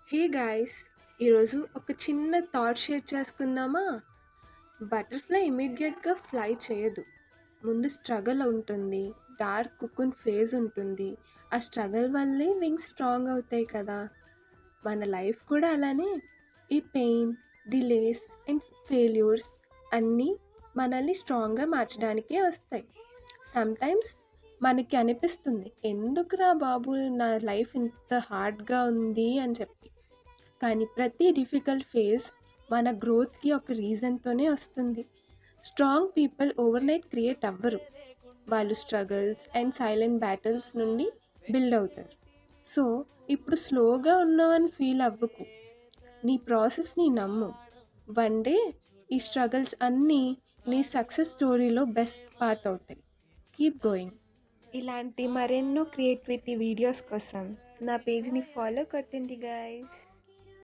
Hey guys! ఈరోజు ఒక చిన్న థాట్ షేర్ చేసుకుందామా? బటర్‌ఫ్లై ఇమ్మీడియేట్‌గా ఫ్లై చేయదు. ముందు స్ట్రగల్ ఉంటుంది. డార్క్ కుకున్ ఫేజ్ ఉంటుంది. ఆ స్ట్రగల్ వల్లే వింగ్స్ స్ట్రాంగ్ అవుతాయి కదా! మన లైఫ్ కూడా అలానే ఈ పెయిన్, డిలేస్ అండ్ ఫెయిల్యూర్స్ అన్నీ మనల్ని స్ట్రాంగ్‌గా మార్చడానికే వస్తాయి. సమ్‌టైమ్స్ మనకి అనిపిస్తుంది, ఎందుకురా బాబు నా లైఫ్ ఇంత హార్డ్‌గా ఉంది అని చెప్పి. కానీ ప్రతి డిఫికల్ట్ ఫేజ్ మన గ్రోత్‌కి ఒక రీజన్‌తోనే వస్తుంది. స్ట్రాంగ్ పీపుల్ ఓవర్‌నైట్ క్రియేట్ అవ్వరు. వాళ్ళు స్ట్రగల్స్ అండ్ సైలెంట్ బ్యాటిల్స్ నుండి బిల్డ్ అవుతారు. సో, ఇప్పుడు స్లోగా ఉన్నావని ఫీల్ అవ్వకు. నీ ప్రాసెస్‌ని నమ్ము. వన్ డే ఈ స్ట్రగల్స్ అన్నీ నీ సక్సెస్ స్టోరీలో బెస్ట్ పార్ట్ అవుతాయి. Keep going. ఇలాంటి మరెన్నో క్రియేటివిటీ వీడియోస్ కోసం నా పేజ్‌ని ఫాలో కొట్టండి గైస్.